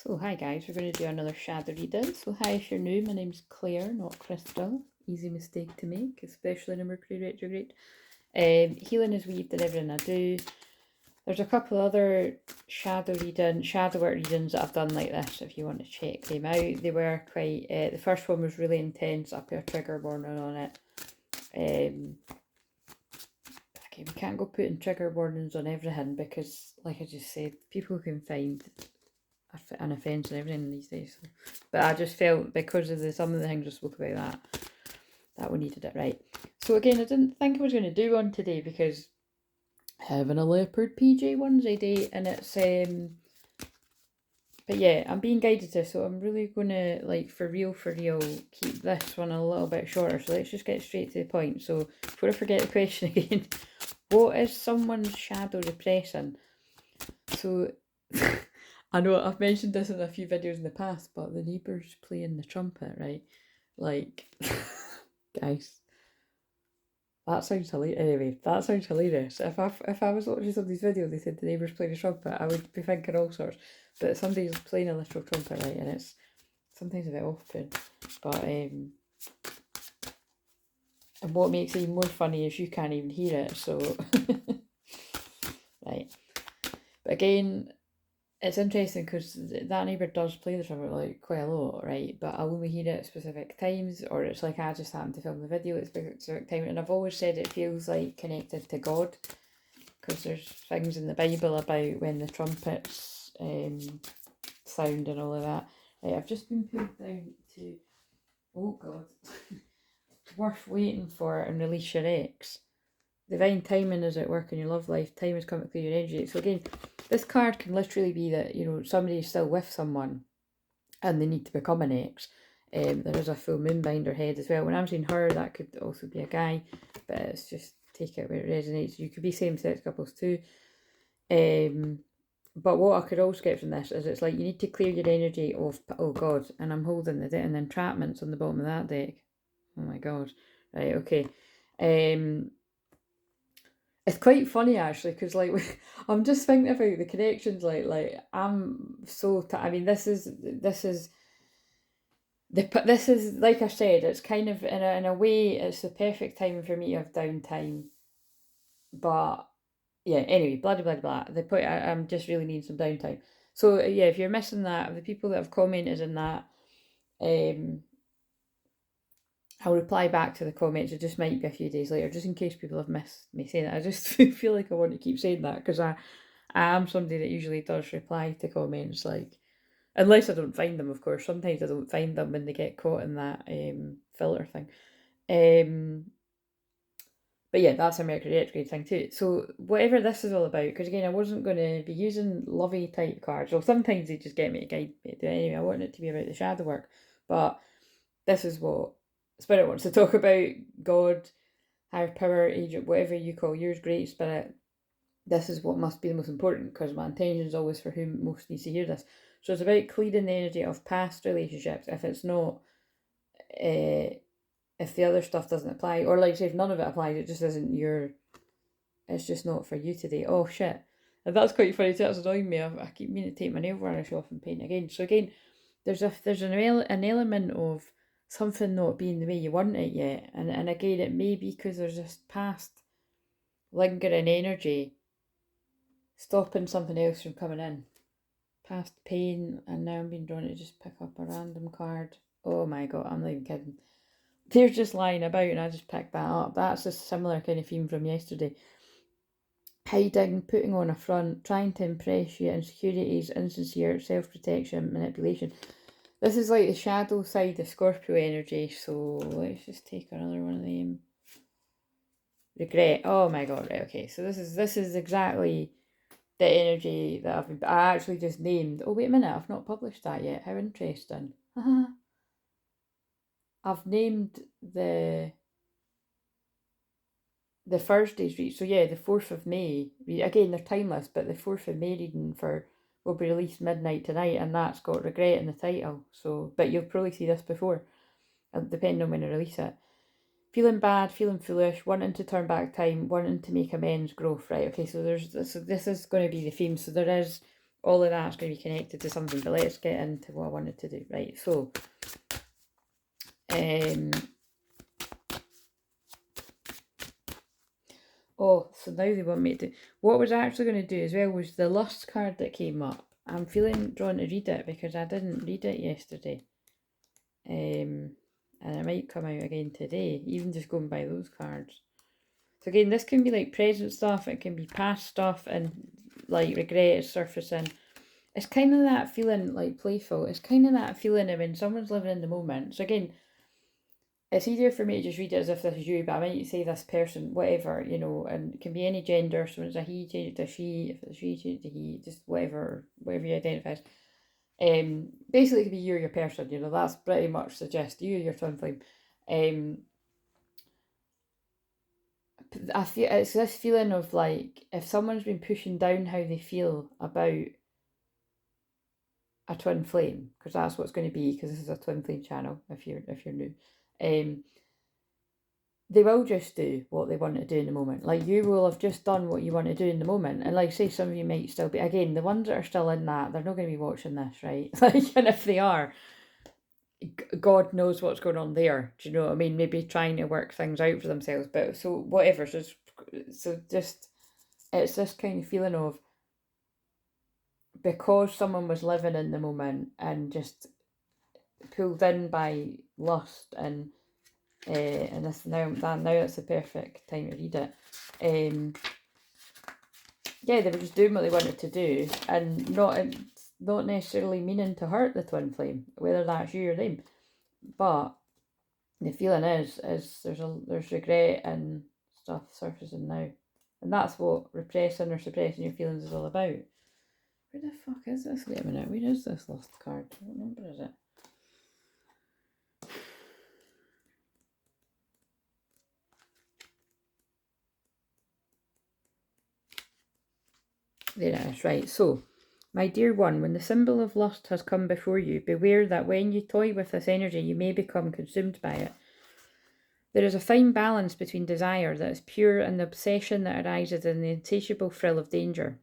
So hi guys, we're going to do another shadow reading. So hi, if you're new, my name's Claire, not Crystal. Easy mistake to make, especially in a Mercury retrograde. Healing is weaved in everything I do. There's a couple other shadow work readings that I've done like this if you want to check them out. They were quite, the first one was really intense. I put a trigger warning on it. Okay, we can't go putting trigger warnings on everything because, like I just said, people can find an offence and everything these days. But I just felt because of some of the things I spoke about that we needed it right. So again, I didn't think I was going to do one today because having a leopard PJ onesie day, and it's but yeah, I'm being guided to, so I'm really gonna, like, for real keep this one a little bit shorter. So let's just get straight to the point. So before I forget the question again, what is someone's shadow repressing? So I know I've mentioned this in a few videos in the past, but the neighbours playing the trumpet, right? Like, guys, that sounds hilarious. Anyway, that sounds hilarious. If I was watching some of these videos, they said the neighbours playing the trumpet, I would be thinking all sorts. But somebody's playing a literal trumpet, right? And it's sometimes a bit off-putting. But and what makes it even more funny is you can't even hear it. So right. But again, it's interesting because that neighbour does play the trumpet like quite a lot, right? But I only hear it at specific times, or it's like I just happen to film the video at a specific time. And I've always said it feels like connected to God, because there's things in the Bible about when the trumpets sound and all of that. Right, I've just been pulled down to, oh God, worth waiting for and release your ex. Divine timing is at work in your love life. Time has come to clear your energy. So again, this card can literally be that, you know, somebody is still with someone and they need to become an ex. There is a full moon behind her head as well. When I'm saying her, that could also be a guy, but it's just take it where it resonates. You could be same-sex couples too. But what I could also get from this is it's like you need to clear your energy of, oh God, and I'm holding the deck and the entrapments on the bottom of that deck. Oh my God. Right, okay. It's quite funny actually, because like I'm just thinking about the connections. Like I'm so. I mean, this is like I said. It's kind of in a way, it's the perfect time for me to have downtime. But yeah, anyway, blah blah blah. The point, I'm just really needing some downtime. So yeah, if you're missing that, the people that have commented in that, I'll reply back to the comments. It just might be a few days later, just in case people have missed me saying that. I just feel like I want to keep saying that because I am somebody that usually does reply to comments, like, unless I don't find them, of course. Sometimes I don't find them when they get caught in that filter thing. But yeah, that's a Mercury retrograde thing too. So whatever this is all about, because again, I wasn't going to be using lovey type cards. Well, sometimes they just get me to guide me to do it anyway. I want it to be about the shadow work. But this is what Spirit wants to talk about. God, higher power, agent, whatever you call yours, great spirit. This is what must be the most important, because my intention is always for whom most needs to hear this. So it's about clearing the energy of past relationships. If it's not, if the other stuff doesn't apply, or like say if none of it applies, it just isn't it's just not for you today. Oh shit. And that's quite funny too. That's annoying me. I keep meaning to take my nail varnish off and paint again. So again, there's an element of something not being the way you want it yet. And again, it may be because there's this past lingering energy stopping something else from coming in. Past pain, and now I'm being drawn to just pick up a random card. Oh my God, I'm not even kidding. They're just lying about and I just picked that up. That's a similar kind of theme from yesterday. Hiding, putting on a front, trying to impress you, insecurities, insincere, self-protection, manipulation. This is like the shadow side of Scorpio energy, so let's just take another one of them. Regret. Oh my God, right, okay. So this is exactly the energy that I actually just named. Oh wait a minute, I've not published that yet. How interesting. I've named the Thursday's read. So yeah, the 4th of May. Again, they're timeless, but the 4th of May reading will be released midnight tonight, and that's got regret in the title. So, but you'll probably see this before, depending on when I release it. Feeling bad, feeling foolish, wanting to turn back time, wanting to make amends, growth. Right, okay, so this is going to be the theme. So there is all of that's going to be connected to something. But let's get into what I wanted to do. Right, so so now they want me to... What I was actually going to do as well was the lust card that came up. I'm feeling drawn to read it because I didn't read it yesterday. And it might come out again today, even just going by those cards. So again, this can be like present stuff, it can be past stuff, and like regret is surfacing. It's kind of that feeling like playful. It's kind of that feeling of when someone's living in the moment. So again, it's easier for me to just read it as if this is you, but I might say this person, whatever, you know, and it can be any gender. So when it's a he, change it to she. If it's she, change it to he. Just whatever you identify as. Basically, it could be you or your person. You know, that's pretty much suggest you, your twin flame. I feel it's this feeling of like if someone's been pushing down how they feel about a twin flame, because that's what it's going to be, because this is a twin flame channel. If you're new, they will just do what they want to do in the moment. Like you will have just done what you want to do in the moment, and like say some of you might still be, again, the ones that are still in that, they're not going to be watching this, right? Like, and if they are, God knows what's going on there. Do you know what I mean? Maybe trying to work things out for themselves, but so whatever. So just it's this kind of feeling of, because someone was living in the moment and just pulled in by lust and this now it's the perfect time to read it. Yeah, they were just doing what they wanted to do and not necessarily meaning to hurt the twin flame, whether that's you or them. But the feeling is there's regret and stuff surfacing now, and that's what repressing or suppressing your feelings is all about. Where the fuck is this? Wait a minute, where is this last card? What number is it? There it is, right. So, my dear one, when the symbol of lust has come before you, beware that when you toy with this energy, you may become consumed by it. There is a fine balance between desire that is pure and the obsession that arises in the insatiable thrill of danger.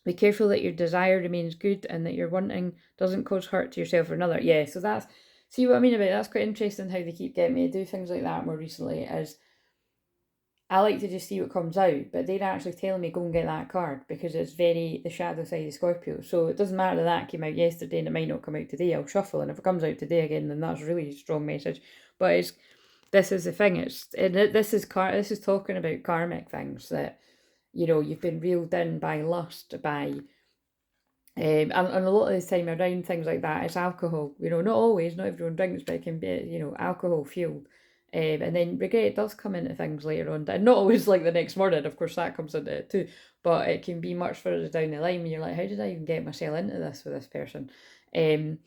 Be careful that your desire remains good and that your wanting doesn't cause hurt to yourself or another. Yeah, so that's... See what I mean about it? That's quite interesting how they keep getting me to do things like that more recently, is I like to just see what comes out, but they're actually telling me go and get that card because it's very the shadow side of Scorpio. So it doesn't matter that came out yesterday and it might not come out today. I'll shuffle, and if it comes out today again, then that's a really strong message. But this is the thing. This is talking about karmic things that, you know, you've been reeled in by lust, by and a lot of the time around things like that, it's alcohol. You know, not always, not everyone drinks, but it can be, you know, alcohol fueled. And then regret does come into things later on, and not always like the next morning. Of course, that comes into it too. But it can be much further down the line when you're like, how did I even get myself into this with this person? And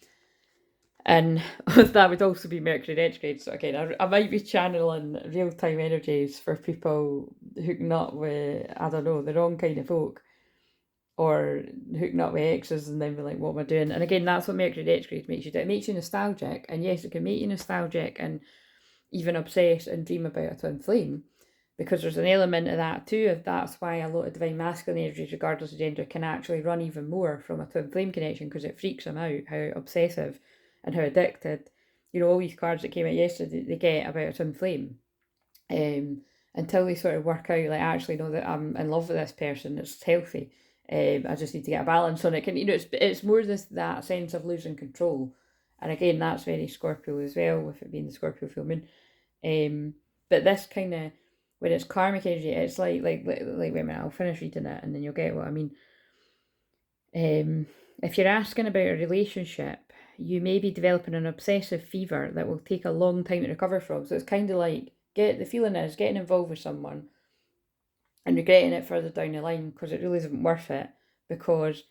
that would also be Mercury retrograde. So again, I might be channeling real-time energies for people hooking up with, I don't know, the wrong kind of folk, or hooking up with exes and then be like, what am I doing? And again, that's what Mercury retrograde makes you do. It makes you nostalgic, and yes, it can make you nostalgic and even obsess and dream about a twin flame, because there's an element of that too. That's why a lot of divine masculine energies, regardless of gender, can actually run even more from a twin flame connection, because it freaks them out how obsessive and how addicted, you know, all these cards that came out yesterday, they get about a twin flame. Until they sort of work out, like, actually, no, that I'm in love with this person, it's healthy. I just need to get a balance on it. You know, it's more that sense of losing control, and again, that's very Scorpio as well, with it being the Scorpio full moon. But this kind of, when it's karmic energy, it's like wait a minute, I'll finish reading it and then you'll get what I mean. If you're asking about a relationship, you may be developing an obsessive fever that will take a long time to recover from. So it's kind of like, the feeling is getting involved with someone and regretting it further down the line because it really isn't worth it, because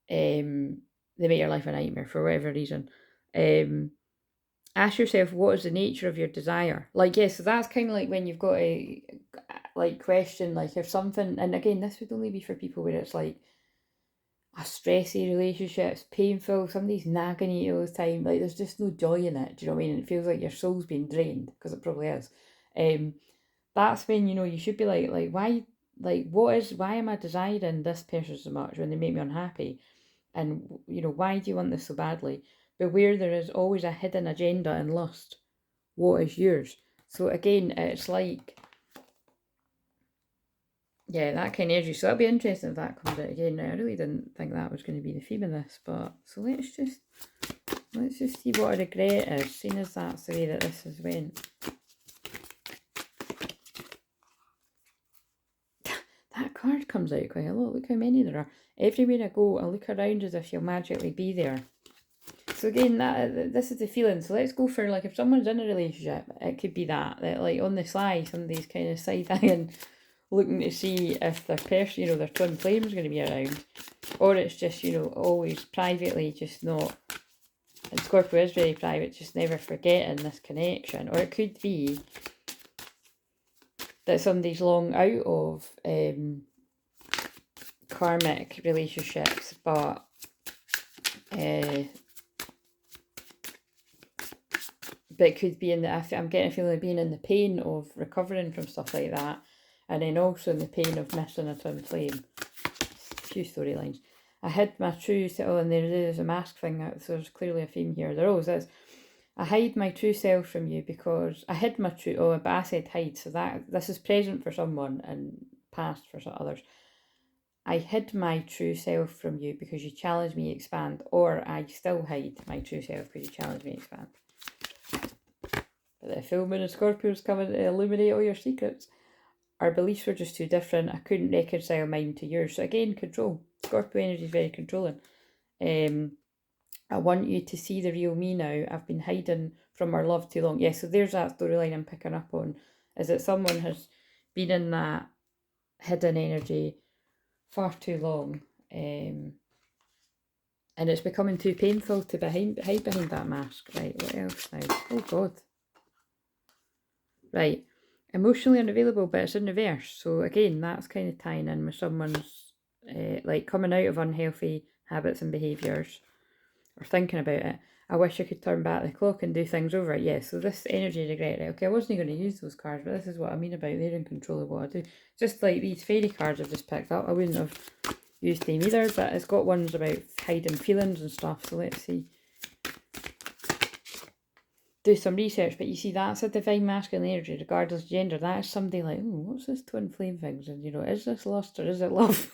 they make your life a nightmare for whatever reason. Ask yourself, what is the nature of your desire? Like, yes, so that's kind of like when you've got a, like, question, like, if something, and again, this would only be for people where it's like a stressy relationship, it's painful, somebody's nagging you all the time, like, there's just no joy in it, do you know what I mean? It feels like your soul's being drained, because it probably is. That's when, you know, you should be why am I desiring this person so much when they make me unhappy? And, you know, why do you want this so badly? Beware there is always a hidden agenda and lust. What is yours? So again, it's like, yeah, that kind of energy. So that'll be interesting if that comes out again. Now, I really didn't think that was going to be the theme of this, but so let's just see what a regret is, seeing as that's the way that this has went. That card comes out quite a lot. Look how many there are. Everywhere I go, I look around as if you'll magically be there. So again, this is the feeling. So let's go for, like, if someone's in a relationship, it could be that like on the sly, somebody's kind of side-eyeing, looking to see if their person, you know, their twin flame is going to be around, or it's just, you know, always privately, just not. And Scorpio is very private, just never forgetting this connection. Or it could be that somebody's long out of karmic relationships, but it could be in the, I'm getting a feeling of being in the pain of recovering from stuff like that, and then also in the pain of missing a twin flame. A few storylines. I hid my true self, and there is a mask thing, so there's clearly a theme here. There always is. I hide my true self from you because I hid my true, but I said hide, so that this is present for someone and past for some others. I hid my true self from you because you challenged me to expand, or I still hide my true self because you challenged me to expand. But the full moon of Scorpio's coming to illuminate all your secrets. Our beliefs were just too different. I couldn't reconcile mine to yours. So again, control. Scorpio energy is very controlling. I want you to see the real me now. I've been hiding from our love too long. Yeah, so there's that storyline I'm picking up on. Is that someone has been in that hidden energy far too long. And it's becoming too painful to hide behind that mask. Right, what else now? Oh, God. Right. Emotionally unavailable, but it's in reverse. So again, that's kind of tying in with someone's like coming out of unhealthy habits and behaviours, or thinking about it. I wish I could turn back the clock and do things over. Yeah, so this energy regret, right? Okay, I wasn't going to use those cards, but this is what I mean about they're in control of what I do. Just like these fairy cards I've just picked up, I wouldn't have used them either, but it's got ones about hiding feelings and stuff, so let's see. Do some research, but you see, that's a divine masculine energy, regardless of gender. That is somebody like, oh, what's this twin flame things? And, you know, is this lust or is it love?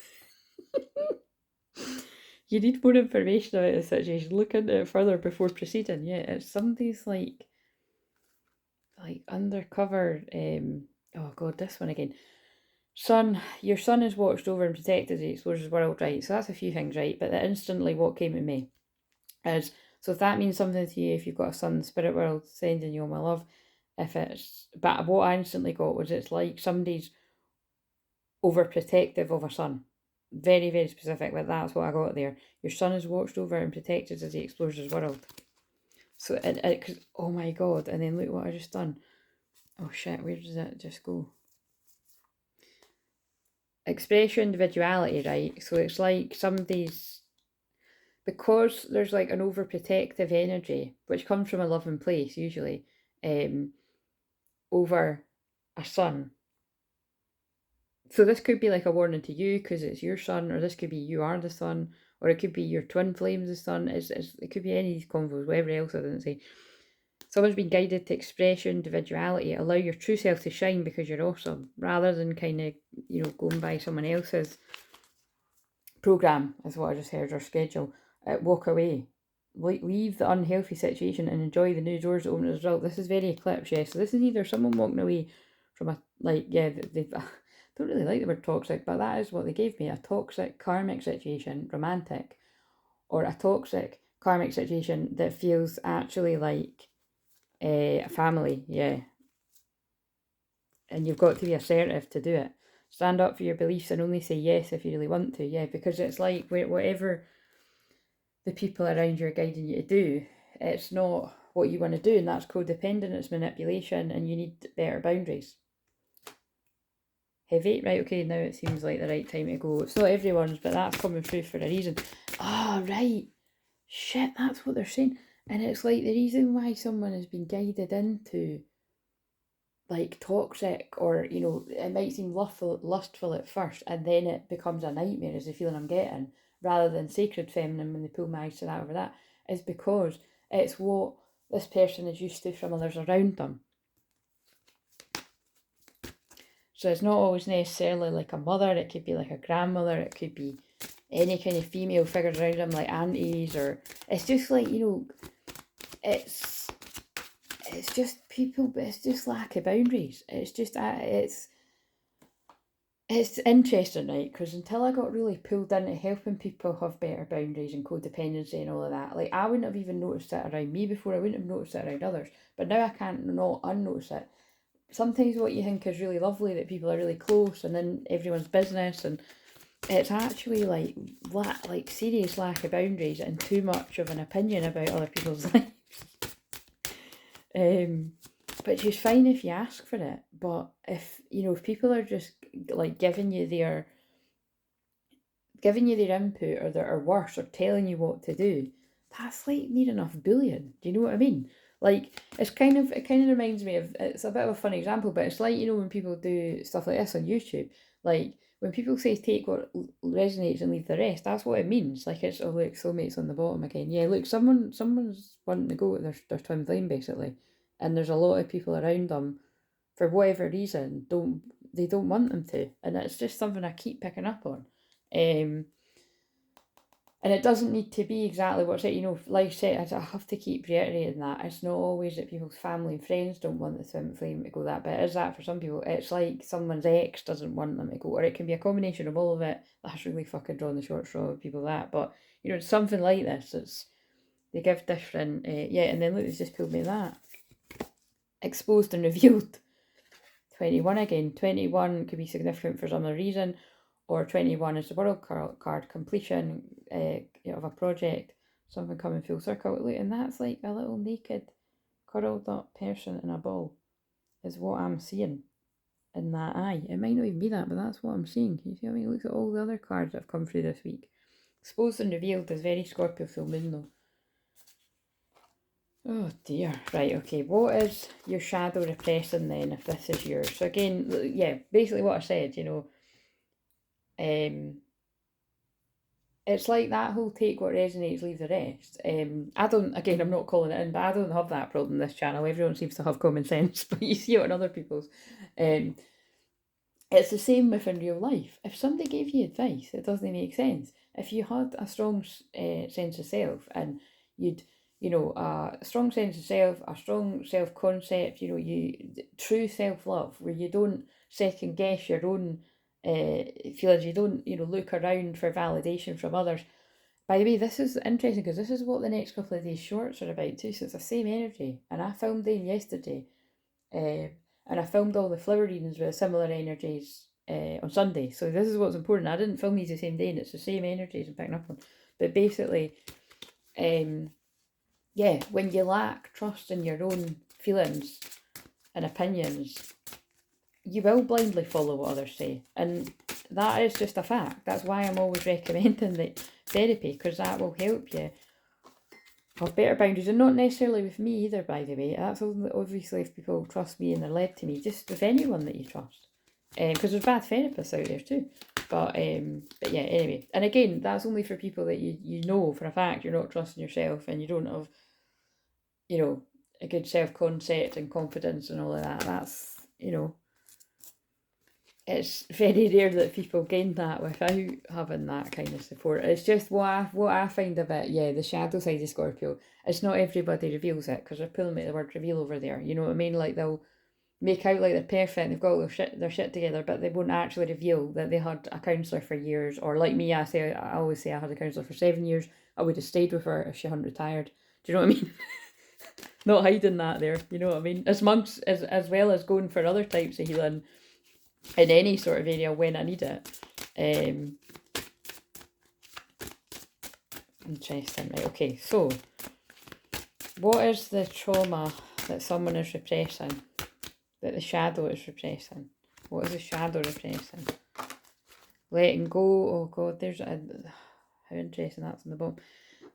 You need more information about the situation. Look into it further before proceeding. Yeah, it's somebody's like undercover. Oh God, this one again. Son, your son is watched over and protected as he explores his world, right? So that's a few things, right? But instantly what came to me is, so if that means something to you, if you've got a son in the spirit world, sending you all my love. If it's, but what I instantly got was it's like somebody's overprotective of a son. Very, very specific, but that's what I got there. Your son is watched over and protected as he explores his world. So cause, oh my God, and then look what I just done. Oh shit, where does that just go? Express your individuality, right? So it's like somebody's, because there's like an overprotective energy, which comes from a loving place usually, over a son. So this could be like a warning to you because it's your son, or this could be you are the son, or it could be your twin flames the son. It could be any of these convos, whatever else I didn't say. Someone's been guided to express your individuality, allow your true self to shine because you're awesome, rather than kind of, you know, going by someone else's program, is what I just heard, or schedule. Walk away. Leave the unhealthy situation and enjoy the new doors that open as a result. This is very eclipse, yeah. So this is either someone walking away from a, like, yeah, they've don't really like the word toxic, but that is what they gave me. A toxic karmic situation, romantic, or a toxic karmic situation that feels actually like a family, yeah. And you've got to be assertive to do it. Stand up for your beliefs and only say yes if you really want to, yeah, because it's like whatever the people around you are guiding you to do, it's not what you want to do, and that's codependent, it's manipulation, and you need better boundaries. Heavy, right, okay, now it seems like the right time to go. It's not everyone's, but that's coming through for a reason. Ah, right. Shit, that's what they're saying. And it's like the reason why someone has been guided into like toxic, or, it might seem lustful at first, and then it becomes a nightmare, is the feeling I'm getting. rather than sacred feminine when they pull my eyes to that over that, is because it's what this person is used to from others around them. So it's not always necessarily like a mother, it could be like a grandmother, it could be any kind of female figures around them, like aunties, or it's just like, you know, it's just people, but it's just lack of boundaries. It's just, it's interesting, right? Because until I got really pulled into helping people have better boundaries and codependency and all of that, like I wouldn't have even noticed it around me before, I wouldn't have noticed it around others, but now I can't not unnotice it. Sometimes what you think is really lovely, that people are really close and in everyone's business, and it's actually like serious lack of boundaries and too much of an opinion about other people's lives. But it's fine if you ask for it. But if, you know, if people are just like giving you their input, or worse, or telling you what to do, that's like near enough bullying. Do you know what I mean? Like, it kind of reminds me of, it's a bit of a funny example, but it's like, you know, when people do stuff like this on YouTube, like when people say take what resonates and leave the rest, that's what it means. Like, it's, oh look, soulmates on the bottom again. Yeah, look, someone's wanting to go to their twin flame basically, and there's a lot of people around them, for whatever reason, don't want them to, and it's just something I keep picking up on. And it doesn't need to be exactly what's it, you know, like I said, I have to keep reiterating that. It's not always that people's family and friends don't want the twin flame to go that, but it is that for some people. It's like someone's ex doesn't want them to go, or it can be a combination of all of it. That's really fucking drawn the short straw of people that, but, you know, it's something like this. It's, they give different, yeah, and then look, it's just pulled me that. Exposed and revealed. 21 again. 21 could be significant for some other reason, or 21 is the world card, completion of a project, something coming full circle. Look, and that's like a little naked, curled up person in a ball, is what I'm seeing in that eye. It might not even be that, but that's what I'm seeing. Can you see what I mean? Look at all the other cards that have come through this week. Exposed and revealed is very Scorpio full moon though. Oh dear. Right, okay. What is your shadow repressing then, if this is yours? So again, yeah, basically what I said, you know, it's like that whole take what resonates, leave the rest. I'm not calling it in, but I don't have that problem this channel. Everyone seems to have common sense, but you see it on other people's. It's the same with in real life. If somebody gave you advice, it doesn't make sense. If you had a strong sense of self, and you'd, you know, a strong sense of self, a strong self-concept, you know, true self-love, where you don't second guess your own feelings, you don't, you know, look around for validation from others. By the way, this is interesting because this is what the next couple of days shorts are about too, so it's the same energy. And I filmed them yesterday, and I filmed all the flower readings with similar energies on Sunday. So this is what's important. I didn't film these the same day, and it's the same energies I'm picking up on. But basically, yeah, when you lack trust in your own feelings and opinions, you will blindly follow what others say. And that is just a fact. That's why I'm always recommending the therapy, because that will help you have better boundaries. And not necessarily with me either, by the way. That's obviously if people trust me and they're led to me, just with anyone that you trust. Because there's bad therapists out there too. But yeah, anyway. And again, that's only for people that you know for a fact you're not trusting yourself, and you don't have, you know, a good self-concept and confidence and all of that. That's, you know, it's very rare that people gain that without having that kind of support. It's just what I find a bit, yeah, the shadow side of Scorpio. It's not everybody reveals it, because they're pulling out the word reveal over there. You know what I mean? Like, they'll make out like they're perfect, they've got their shit together, but they won't actually reveal that they had a counsellor for years. Or like me, I always say I had a counsellor for 7 years. I would have stayed with her if she hadn't retired. Do you know what I mean? Not hiding that there, you know what I mean? As monks, as well as going for other types of healing in any sort of area when I need it. Interesting, right? Okay, so what is the trauma that someone is repressing, that the shadow is repressing? What is the shadow repressing? Letting go. Oh god, there's how interesting that's in the bottom.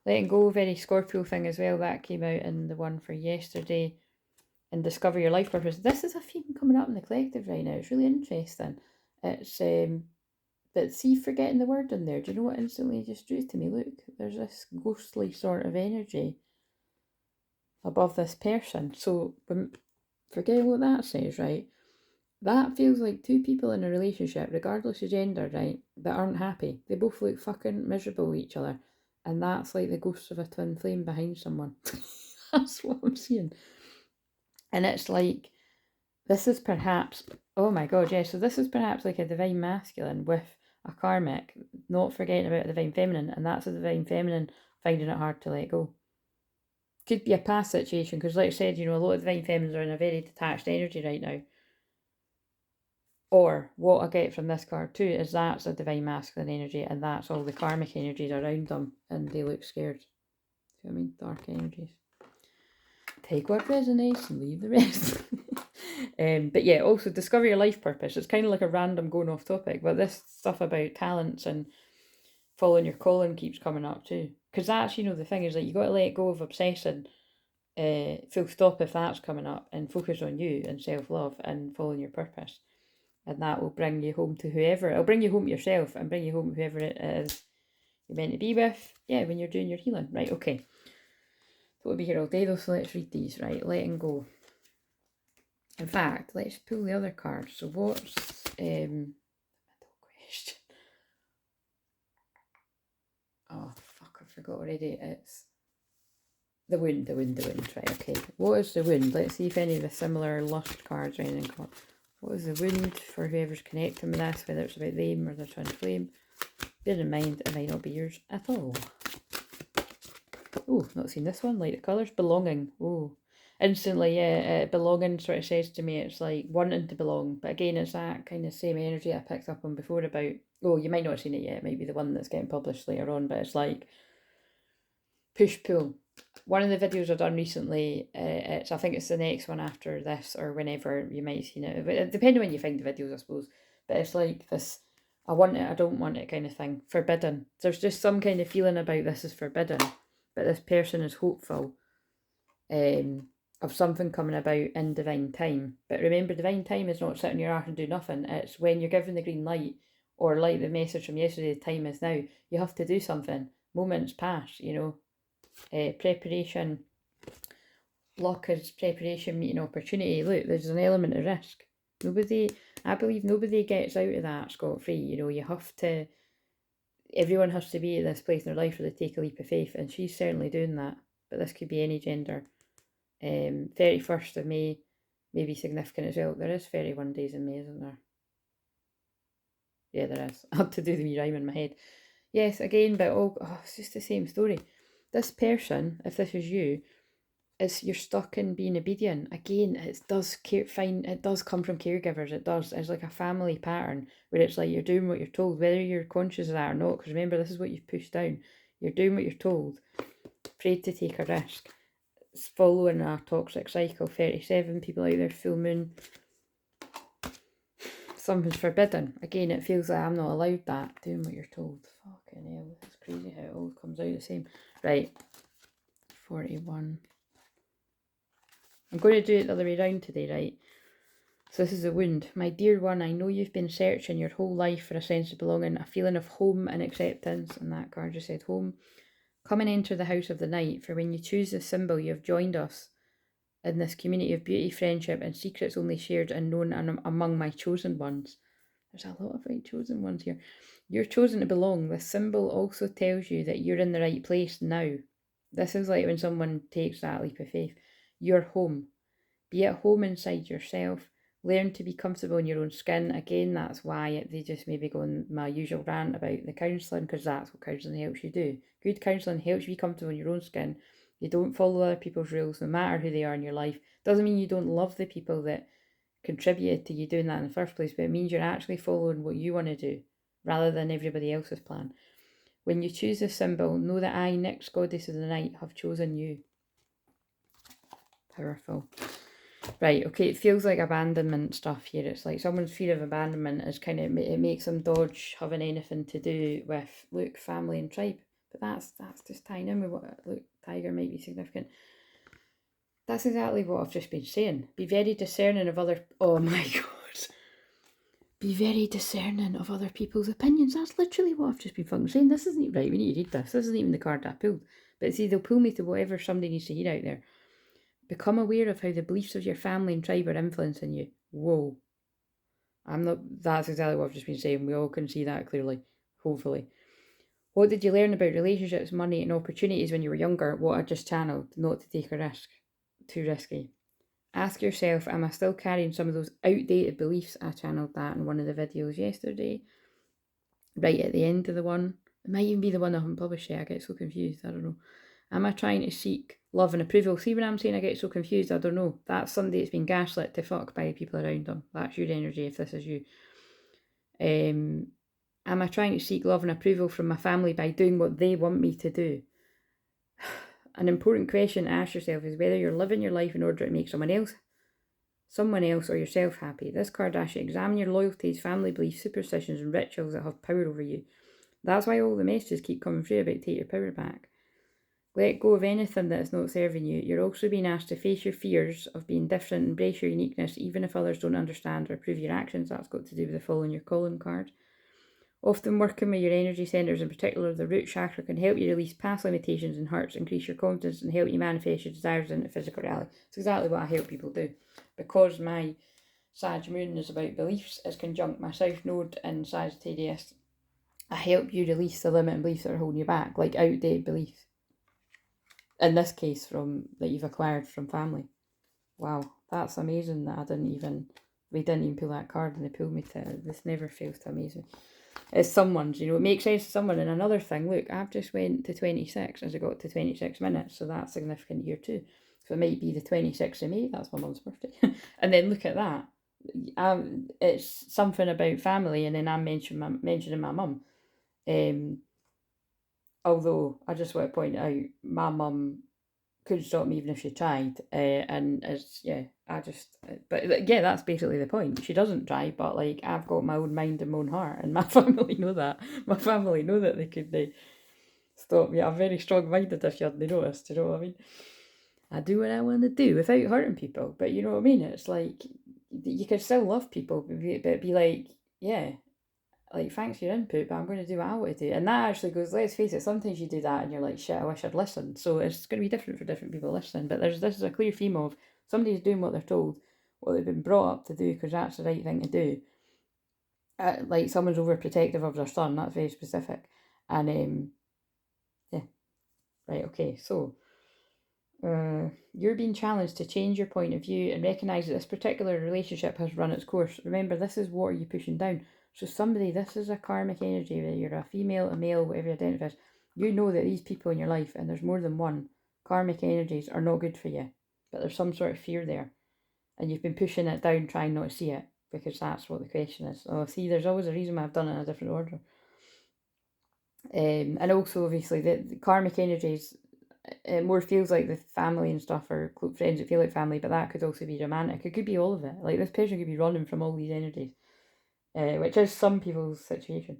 Letting go, very Scorpio thing as well. That came out in the one for yesterday. And discover your life purpose. This is a theme coming up in the collective right now. It's really interesting. It's But see, forgetting the word in there, do you know what instantly just drew to me? Look, there's this ghostly sort of energy above this person. So, forgetting what that says, right? That feels like two people in a relationship, regardless of gender, right, that aren't happy. They both look fucking miserable with each other. And that's like the ghost of a twin flame behind someone. That's what I'm seeing. And it's like, this is perhaps, oh my god, yeah, so this is perhaps like a divine masculine with a karmic, not forgetting about a divine feminine, and that's a divine feminine finding it hard to let go. Could be a past situation, because like I said, you know, a lot of divine feminines are in a very detached energy right now. Or what I get from this card too is that's a divine masculine energy, and that's all the karmic energies around them, and they look scared. See what I mean? Dark energies. Take what resonates and leave the rest. But yeah, also discover your life purpose. It's kind of like a random going off topic, but this stuff about talents and following your calling keeps coming up too. Because that's, you know, the thing is that you got to let go of obsessing, full stop if that's coming up, and focus on you and self-love and following your purpose. And that will bring you home to whoever, it'll bring you home to yourself and bring you home to whoever it is you're meant to be with, yeah, when you're doing your healing. Right, okay. So we'll be here all day though, so let's read these, right? Letting go. In fact, let's pull the other card. So what's middle question? Oh fuck, I forgot already. It's the wound, right, okay. What is the wound? Let's see if any of the similar lust cards or anything come up. What is the wound for whoever's connecting with this, whether it's about them or their twin flame? Bear in mind, it might not be yours at all. Oh, not seen this one. Like the colours. Belonging. Oh. Instantly, yeah, belonging sort of says to me it's like wanting to belong. But again, it's that kind of same energy I picked up on before about, oh, you might not have seen it yet. It might be the one that's getting published later on. But it's like push-pull. One of the videos I've done recently, I think it's the next one after this or whenever you might have seen it. But depending when you find the videos, I suppose. But it's like this, I want it, I don't want it kind of thing. Forbidden. There's just some kind of feeling about this is forbidden. But this person is hopeful of something coming about in divine time. But remember, divine time is not sitting your arse and do nothing. It's when you're given the green light, or like the message from yesterday, the time is now. You have to do something. Moments pass, you know. Preparation, luck is preparation meeting opportunity. Look, there's an element of risk. I believe nobody gets out of that scot-free. You know, you have to, everyone has to be at this place in their life where they take a leap of faith, and she's certainly doing that. But this could be any gender. 31st of May may be significant as well. There is 31 days in May, isn't there? Yeah, there is. I had to do the wee rhyme in my head. Yes, again, but it's just the same story. This person, if this is you, is you're stuck in being obedient. Again, it does come from caregivers. It does. It's like a family pattern where it's like you're doing what you're told, whether you're conscious of that or not. Because remember, this is what you've pushed down. You're doing what you're told. Afraid to take a risk. It's following a toxic cycle. 37 people out there, full moon. Something's forbidden. Again, it feels like I'm not allowed that. Doing what you're told. Fucking hell, it's crazy how it all comes out the same. Right. 41. I'm going to do it the other way around today, right? So this is a wound. My dear one, I know you've been searching your whole life for a sense of belonging, a feeling of home and acceptance. And that card just said home. Come and enter the house of the night, for when you choose this symbol, you have joined us in this community of beauty, friendship, and secrets only shared and known among my chosen ones. There's a lot of right chosen ones here. You're chosen to belong. This symbol also tells you that you're in the right place now. This is like when someone takes that leap of faith. You're home. Be at home inside yourself. Learn to be comfortable in your own skin. Again, that's why they just maybe go on my usual rant about the counselling, because that's what counselling helps you do. Good counselling helps you be comfortable in your own skin. You don't follow other people's rules, no matter who they are in your life. Doesn't mean you don't love the people that contributed to you doing that in the first place, but it means you're actually following what you want to do, rather than everybody else's plan. When you choose this symbol, know that I, Nyx, goddess of the night, have chosen you. Powerful. Right, okay, it feels like abandonment stuff here. It's like someone's fear of abandonment is kind of, it makes them dodge having anything to do with, look, family and tribe. But that's just tying in with what, look, tiger might be significant. That's exactly what I've just been saying. Be very discerning of other, oh my God. Be very discerning of other people's opinions. That's literally what I've just been fucking saying. This isn't right. We need to read this. This isn't even the card I pulled. But see, they'll pull me to whatever somebody needs to hear out there. Become aware of how the beliefs of your family and tribe are influencing you. Whoa. That's exactly what I've just been saying. We all can see that clearly, hopefully. What did you learn about relationships, money, and opportunities when you were younger? What I just channeled, not to take a risk. Too risky. Ask yourself, am I still carrying some of those outdated beliefs? I channeled that in one of the videos yesterday. Right at the end of the one. It might even be the one I haven't published yet. I get so confused. I don't know. Am I trying to seek love and approval? See, when I'm saying I get so confused, I don't know. That's somebody that's been gaslit to fuck by people around them. That's your energy if this is you. Am I trying to seek love and approval from my family by doing what they want me to do? An important question to ask yourself is whether you're living your life in order to make someone else or yourself happy. This card asks you examine your loyalties, family beliefs, superstitions and rituals that have power over you. That's why all the messages keep coming through about take your power back. Let go of anything that is not serving you. You're also being asked to face your fears of being different, embrace your uniqueness, even if others don't understand or approve your actions. That's got to do with the following your calling card. Often working with your energy centres, in particular the root chakra, can help you release past limitations and hurts, increase your confidence and help you manifest your desires into physical reality. It's exactly what I help people do. Because my Sag moon is about beliefs, it's conjunct my South Node in Sagittarius. I help you release the limiting beliefs that are holding you back, like outdated beliefs. In this case, that you've acquired from family. Wow, that's amazing that we didn't even pull that card and they pulled me to, this never fails to amaze me. It's someone's, it makes sense to someone. And another thing, look, I've just went to 26 as I got to 26 minutes, so that's significant here too. So it might be the 26th of May, that's my mum's birthday. And then look at that. It's something about family, and then I'm mentioning my mum. Although I just want to point out, my mum couldn't stop me even if she tried. And it's, but yeah, that's basically the point. She doesn't try, but like, I've got my own mind and my own heart, and my family know that. My family know that they could stop me. I'm very strong-minded, if you hadn't noticed, you know what I mean? I do what I want to do without hurting people, but you know what I mean? It's like, you can still love people, but be like, yeah, like, thanks for your input, but I'm going to do what I want to do. And that actually goes, let's face it, sometimes you do that and you're like, shit, I wish I'd listened. So it's going to be different for different people listening. But this is a clear theme of somebody's doing what they're told, what they've been brought up to do, because that's the right thing to do. Like, someone's overprotective of their son, that's very specific. And, yeah. Right, okay, so you're being challenged to change your point of view and recognise that this particular relationship has run its course. Remember, this is what are you pushing down. So this is a karmic energy, whether you're a female, a male, whatever you identify as, you know that these people in your life, and there's more than one, karmic energies are not good for you. But there's some sort of fear there. And you've been pushing it down, trying not to see it, because that's what the question is. Oh, see, there's always a reason why I've done it in a different order. And also, obviously, the karmic energies, it more feels like the family and stuff, or friends that feel like family, but that could also be romantic. It could be all of it. Like, this person could be running from all these energies. Which is some people's situation.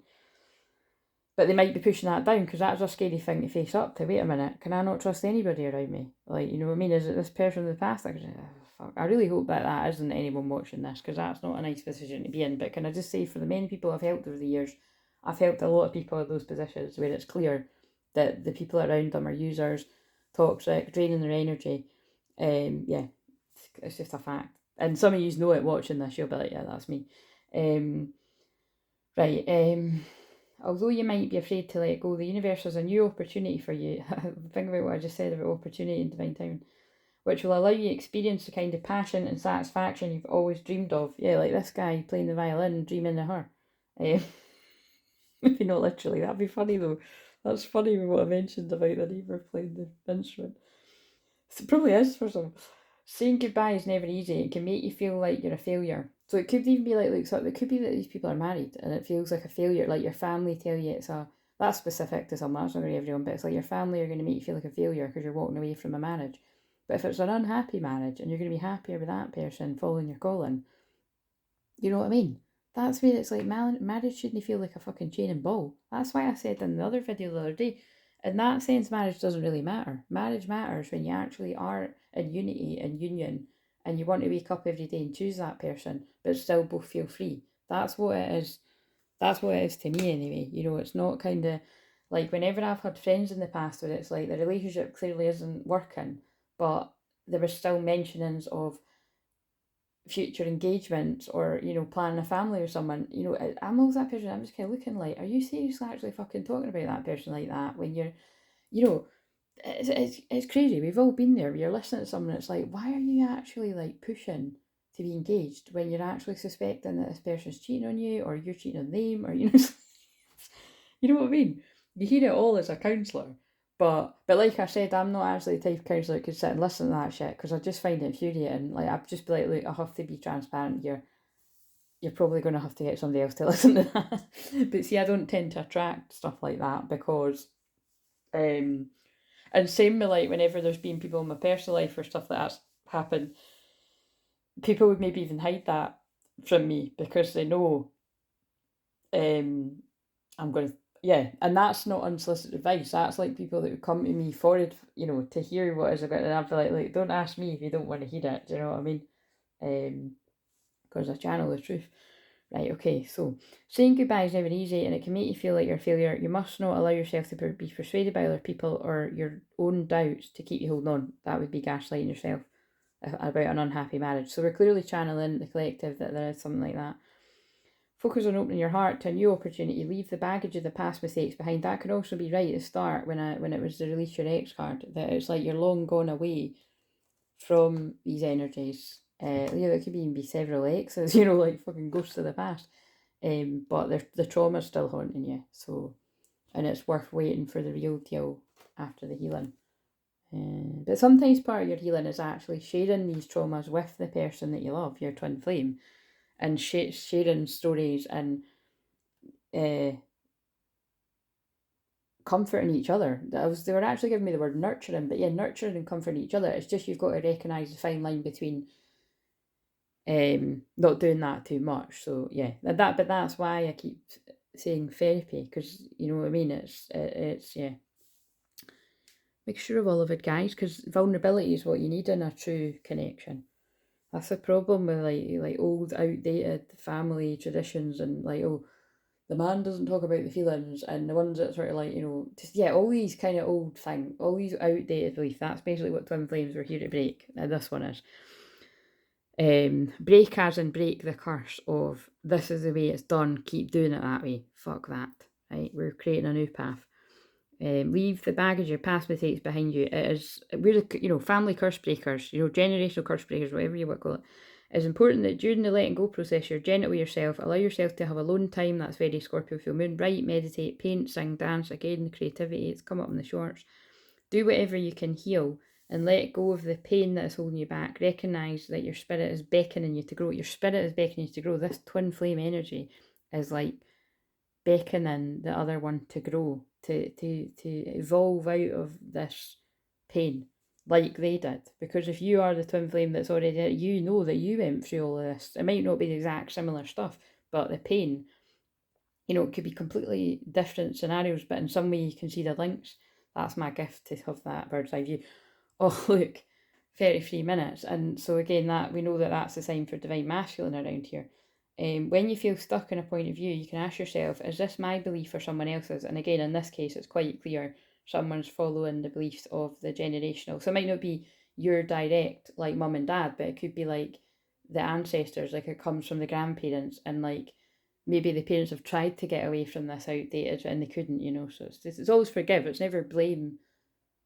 But they might be pushing that down, because that's a scary thing to face up to. Wait a minute, can I not trust anybody around me? Like, you know what I mean? Is it this person in the past? I really hope that isn't anyone watching this, because that's not a nice position to be in. But can I just say, for the many people I've helped over the years, I've helped a lot of people in those positions where it's clear that the people around them are users, toxic, draining their energy. Yeah, it's just a fact. And some of you know it watching this, you'll be like, yeah, that's me. Although you might be afraid to let go, the universe has a new opportunity for you. Think about what I just said about opportunity and divine timing, which will allow you to experience the kind of passion and satisfaction you've always dreamed of. Yeah, like this guy playing the violin, dreaming of her. Maybe not literally, that'd be funny though. That's funny with what I mentioned about the neighbour playing the instrument. It probably is for some. Saying goodbye is never easy. It can make you feel like you're a failure. So it could even be like it could be that these people are married and it feels like a failure. Like your family tell you that's specific to someone, that's not going to be everyone, but it's like your family are going to make you feel like a failure because you're walking away from a marriage. But if it's an unhappy marriage and you're going to be happier with that person following your calling, you know what I mean? That's where it's like marriage shouldn't feel like a fucking chain and ball. That's why I said in the other video the other day, in that sense, marriage doesn't really matter. Marriage matters when you actually are in unity and union and you want to wake up every day and choose that person, but still both feel free. That's what it is. That's what it is to me anyway. You know, it's not kind of like whenever I've had friends in the past where it's like the relationship clearly isn't working, but there was still mentionings of future engagements or, you know, planning a family or someone, you know, I'm always that person, I'm just kind of looking like, are you seriously actually fucking talking about that person like that when you're, you know, it's crazy. We've all been there. You're listening to someone, it's like, why are you actually like pushing to be engaged when you're actually suspecting that this person's cheating on you or you're cheating on them or, you know, you know what I mean? You hear it all as a counsellor. But like I said, I'm not actually the type of counsellor that could sit and listen to that shit because I just find it infuriating. Like, I'd just be like, look, I have to be transparent here. You're probably going to have to get somebody else to listen to that. But see, I don't tend to attract stuff like that because, and same with like whenever there's been people in my personal life or stuff like that's happened, people would maybe even hide that from me because they know, I'm going to, yeah, and that's not unsolicited advice. That's like people that would come to me forward, you know, to hear what is about, and I'd be like, don't ask me if you don't want to hear it. Do you know what I mean? Because I channel the truth. Right, okay, so saying goodbye is never easy and it can make you feel like you're a failure. You must not allow yourself to be persuaded by other people or your own doubts to keep you holding on. That would be gaslighting yourself about an unhappy marriage. So we're clearly channeling the collective that there is something like that. Focus on opening your heart to a new opportunity. Leave the baggage of the past mistakes behind. That could also be right at the start when it was the release your ex card. That it's like you're long gone away from these energies. Yeah, there could even be several exes, you know, like fucking ghosts of the past. But the trauma's still haunting you. So, and it's worth waiting for the real deal after the healing. But sometimes part of your healing is actually sharing these traumas with the person that you love, your twin flame, and sharing stories and comforting each other. They were actually giving me the word nurturing, but yeah, nurturing and comforting each other. It's just you've got to recognise the fine line between not doing that too much. So yeah, but that's why I keep saying therapy, because you know what I mean. It's yeah, mixture of all of it, guys, because vulnerability is what you need in a true connection. That's the problem with like old outdated family traditions and like, oh, the man doesn't talk about the feelings, and the ones that sort of like, you know, just yeah, all these kind of old things, all these outdated beliefs. That's basically what twin flames were here to break. And this one is. Break as in break the curse of this is the way it's done, keep doing it that way. Fuck that. Right? We're creating a new path. Leave the baggage of past mistakes behind you. We're the, you know, family curse breakers, you know, generational curse breakers, whatever you want to call it. It's important that during the letting go process, you're gentle with yourself, allow yourself to have alone time. That's very Scorpio full moon. Write, meditate, paint, sing, dance. Again, creativity, it's come up in the shorts. Do whatever you can heal and let go of the pain that is holding you back. Recognise that your spirit is beckoning you to grow. Your spirit is beckoning you to grow. This twin flame energy is like beckoning the other one to grow, to evolve out of this pain like they did. Because if you are the twin flame that's already, you know that you went through all of this. It might not be the exact similar stuff, but the pain, you know, it could be completely different scenarios, but in some way you can see the links. That's my gift, to have that bird's eye view. Oh, look, 33 minutes. And so again, that we know that that's the sign for divine masculine around here. When you feel stuck in a point of view, you can ask yourself, is this my belief or someone else's? And again, in this case, it's quite clear someone's following the beliefs of the generational. So it might not be your direct, like mum and dad, but it could be like the ancestors, like it comes from the grandparents, and like maybe the parents have tried to get away from this outdated and they couldn't, you know. So it's always forgive, it's never blame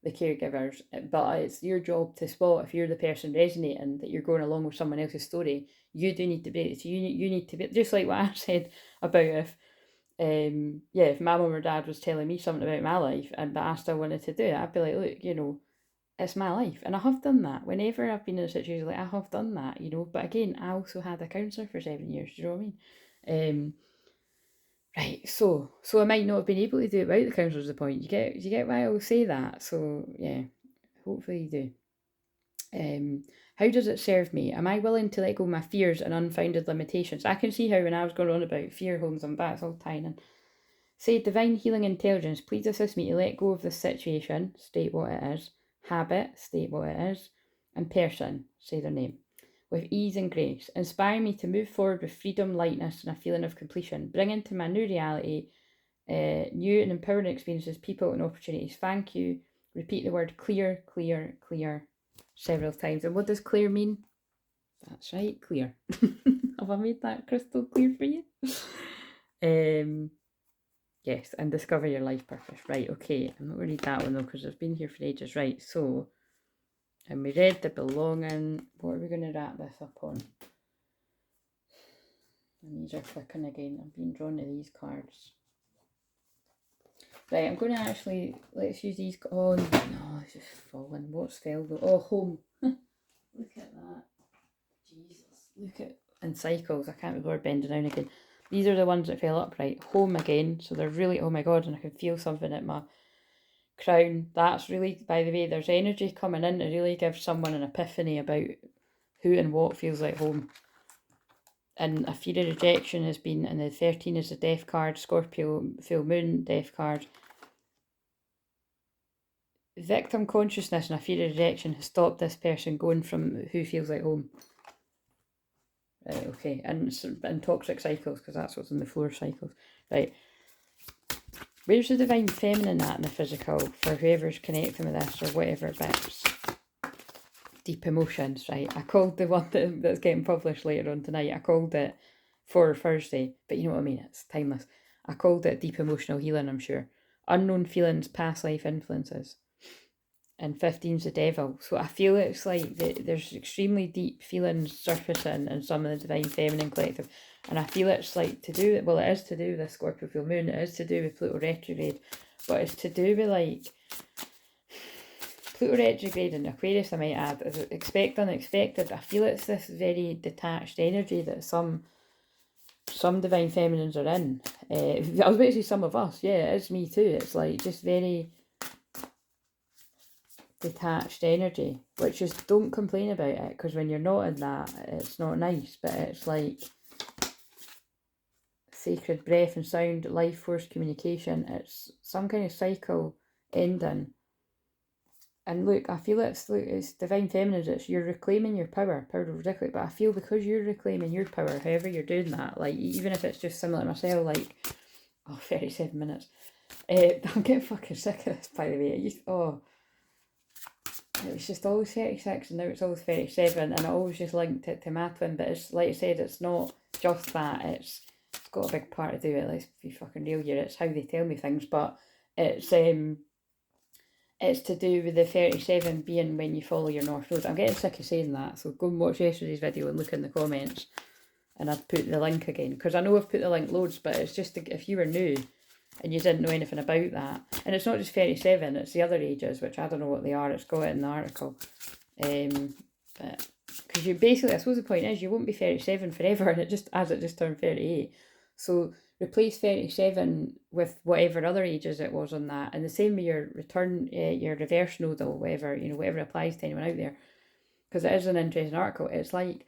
the caregivers, but it's your job to spot if you're the person resonating that you're going along with someone else's story. You do need to be, so you need to be, just like what I said about if if my mum or dad was telling me something about my life and but I still wanted to do it, I'd be like, look, you know, it's my life, and I have done that. Whenever I've been in a situation like, I have done that, you know. But again, I also had a counsellor for 7 years. Do you know what I mean? Right, so I might not have been able to do it without the counsellor's the point. You get why I will say that. So yeah, hopefully you do. How does it serve me? Am I willing to let go of my fears and unfounded limitations? I can see how when I was going on about fear holding them back, it's all tying in. Say, divine healing intelligence, please assist me to let go of this situation, state what it is, habit, state what it is, and person, say their name. with ease and grace. Inspire me to move forward with freedom, lightness, and a feeling of completion. Bring into my new reality new and empowering experiences, people, and opportunities. Thank you. Repeat the word clear, clear, clear several times. And what does clear mean? That's right, clear. Have I made that crystal clear for you? Yes, and discover your life purpose. Right, okay. I'm not going to read that one though, because I've been here for ages. Right, so, and we read the belonging. What are we going to wrap this up on? And these are clicking again. I'm being drawn to these cards. Right, I'm going to actually, let's use these. Oh, no, it's just fallen. What's fell though? Oh, home. Look at that. Jesus. Look at, and cycles. I can't remember bending down again. These are the ones that fell upright. Home again. So they're really, oh my God, and I can feel something at my crown. That's really, by the way, there's energy coming in to really give someone an epiphany about who and what feels like home. And a fear of rejection has been, and the 13 is the death card, Scorpio, full moon, death card. Victim consciousness and a fear of rejection has stopped this person going from who feels like home. Right, okay, and toxic cycles, because that's what's on the floor, cycles. Right, where's the divine feminine at in the physical for whoever's connecting with this or whatever bits? Deep emotions, right? I called the one that's getting published later on tonight, I called it for Thursday, but you know what I mean, it's timeless. I called it deep emotional healing, I'm sure. Unknown feelings, past life influences. And 15's the devil. So I feel it's like there's extremely deep feelings surfacing in some of the divine feminine collective. And I feel it's like to do, well, it is to do with the Scorpio full moon, it is to do with Pluto retrograde, but it's to do with like Pluto retrograde and Aquarius, I might add, is expect unexpected. I feel it's this very detached energy that some divine feminines are in. I was about to say some of us, yeah, it is me too. It's like just very detached energy, which is, don't complain about it, because when you're not in that, it's not nice, but it's like sacred breath and sound, life force communication, it's some kind of cycle ending. And look, I feel it's divine feminine, it's you're reclaiming your power of ridiculous, but I feel because you're reclaiming your power, however you're doing that, like even if it's just similar to myself, like, 37 minutes, I'm getting fucking sick of this, by the way. It was just always 36 and now it's always 37, and I always just linked it to my twin, but it's like I said, it's not just that, it's got a big part to do with it, let's be fucking real here, it's how they tell me things, but it's to do with the 37 being when you follow your North Node. I'm getting sick of saying that, so go and watch yesterday's video and look in the comments, and I'd put the link again, because I know I've put the link loads, but it's just if you were new and you didn't know anything about that. And it's not just 37, it's the other ages, which I don't know what they are, it's got it in the article. But because you basically, I suppose the point is, you won't be 37 forever, and it just turned 38. So replace 37 with whatever other ages it was on that, and the same with your your reverse nodal, whatever applies to anyone out there, because it is an interesting article. It's like,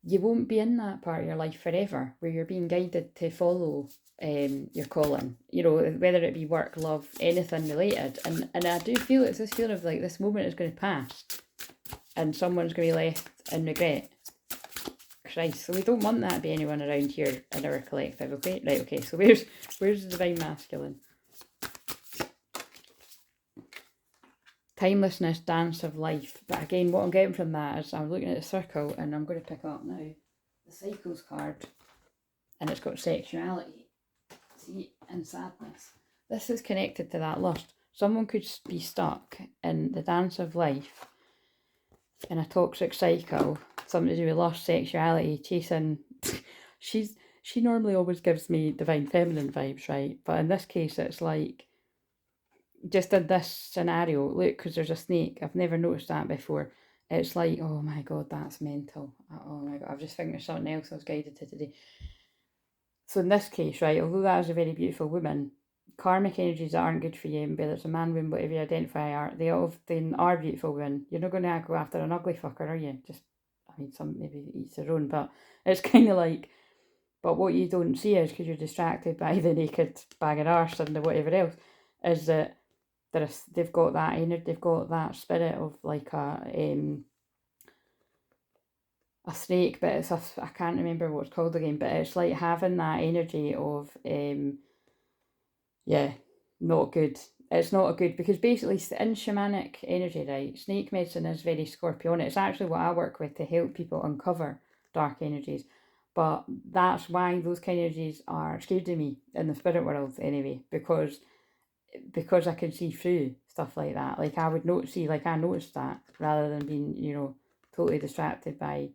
you won't be in that part of your life forever, where you're being guided to follow your calling, whether it be work, love, anything related. And I do feel it's this feeling of like this moment is going to pass and someone's going to be left in regret. Christ, so we don't want that to be anyone around here in our collective, okay? Right, okay, so where's the divine masculine? Timelessness, dance of life. But again, what I'm getting from that is I'm looking at the circle, and I'm going to pick up now the cycles card, and it's got sexuality, see, and sadness. This is connected to that lust. Someone could be stuck in the dance of life in a toxic cycle, something to do with lust, sexuality, chasing. She normally always gives me divine feminine vibes, right? But in this case, it's like, just in this scenario, look, because there's a snake. I've never noticed that before. It's like, oh my God, that's mental. Oh my God, I've just thinking of something else I was guided to today. So in this case, right, although that is a very beautiful woman, karmic energies that aren't good for you, whether it's a man, woman, whatever you identify are, they often are beautiful women. You're not going to go after an ugly fucker, are you? Some maybe each their own, but it's kind of like, but what you don't see is, because you're distracted by the naked bag of arse and the whatever else, is that they've got that energy, they've got that spirit of like a a snake, but it's I can't remember what it's called again, but it's like having that energy of, yeah, not good. It's not a good, because basically in shamanic energy, right, snake medicine is very scorpionic. It's actually what I work with to help people uncover dark energies. But that's why those kind of energies are scared of me in the spirit world anyway, because I can see through stuff like that. Like I would I noticed that rather than being, totally distracted by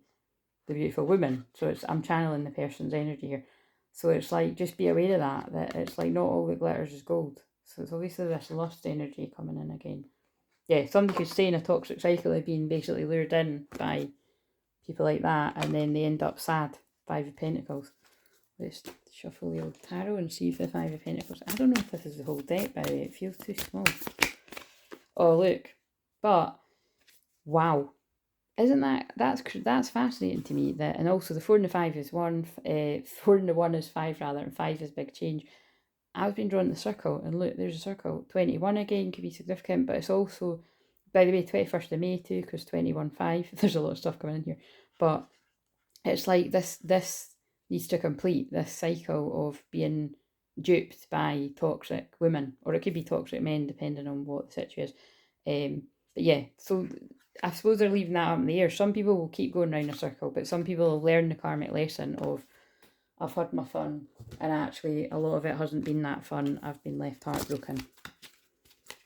the beautiful woman. So I'm channeling the person's energy here. So it's like, just be aware of that it's like not all that glitters is gold. So it's obviously this lust energy coming in again. Yeah, somebody could stay in a toxic cycle of being basically lured in by people like that, and then they end up sad. Five of Pentacles. Let's shuffle the old tarot and see if the Five of Pentacles... I don't know if this is the whole deck, by the way. It feels too small. Oh, look. But, wow. Isn't that's fascinating to me, that, and also the 4 and the 5 is 1, 4 and the 1 is 5 rather, and 5 is big change. I've been drawn the circle, and look, there's a circle. 21 again could be significant, but it's also, by the way, 21st of May too, because 21-5, there's a lot of stuff coming in here, but it's like this needs to complete this cycle of being duped by toxic women, or it could be toxic men, depending on what the situation is. But yeah, so I suppose they're leaving that up in the air. Some people will keep going round a circle, but some people will learn the karmic lesson of, I've had my fun, and actually a lot of it hasn't been that fun. I've been left heartbroken.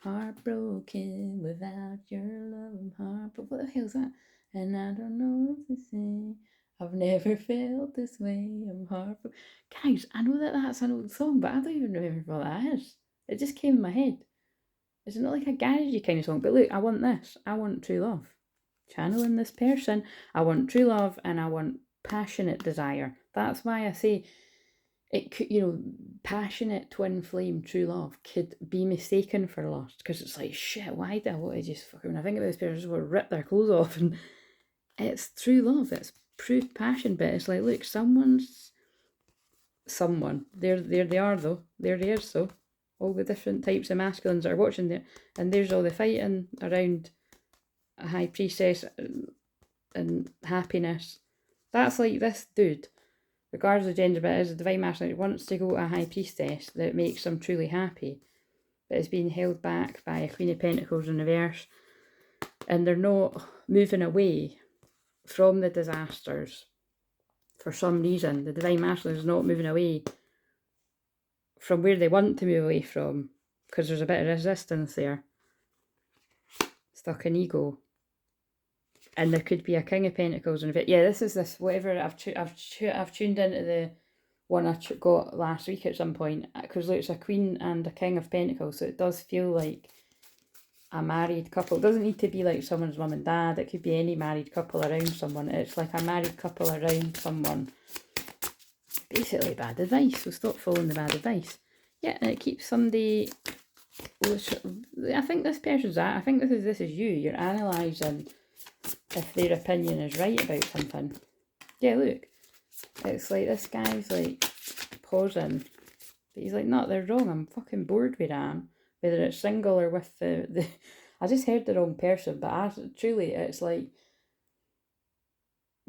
Heartbroken without your love, I'm heartbroken. What the hell's that? And I don't know what to say. I've never felt this way, I'm heartbroken. Guys, I know that that's an old song, but I don't even remember what that is. It just came in my head. Is it not like a garagey kind of song? But look, I want this. I want true love. Channeling this person. I want true love, and I want passionate desire. That's why I say it could, passionate twin flame true love could be mistaken for lust, because it's like, shit, why do I want to just fucking, when I think about this person, I just want to rip their clothes off, and it's true love, it's proof passion, but it's like, look, someone, there they are though, there they is though, all the different types of masculines that are watching there, and there's all the fighting around a high priestess and happiness. That's like this dude, regardless of gender, but as a divine masculine, wants to go to a high priestess that makes them truly happy, but is being held back by a Queen of Pentacles in reverse, and they're not moving away from the disasters for some reason. The divine masculine is not moving away from where they want to move away from, because there's a bit of resistance there, stuck in ego. And there could be a King of Pentacles and a bit. Yeah, this is this whatever. I've tuned into the one I got last week at some point, because look, it's a Queen and a King of Pentacles, so it does feel like a married couple. It doesn't need to be like someone's mum and dad. It could be any married couple around someone. It's like a married couple around someone. Basically bad advice, so stop following the bad advice. Yeah, and it keeps somebody... I think this person's that. I think this is you. You're analysing if their opinion is right about something. Yeah, look. It's like this guy's like pausing. But he's like, no, they're wrong. I'm fucking bored where I am. Whether it's single or with the I just heard the wrong person, but truly it's like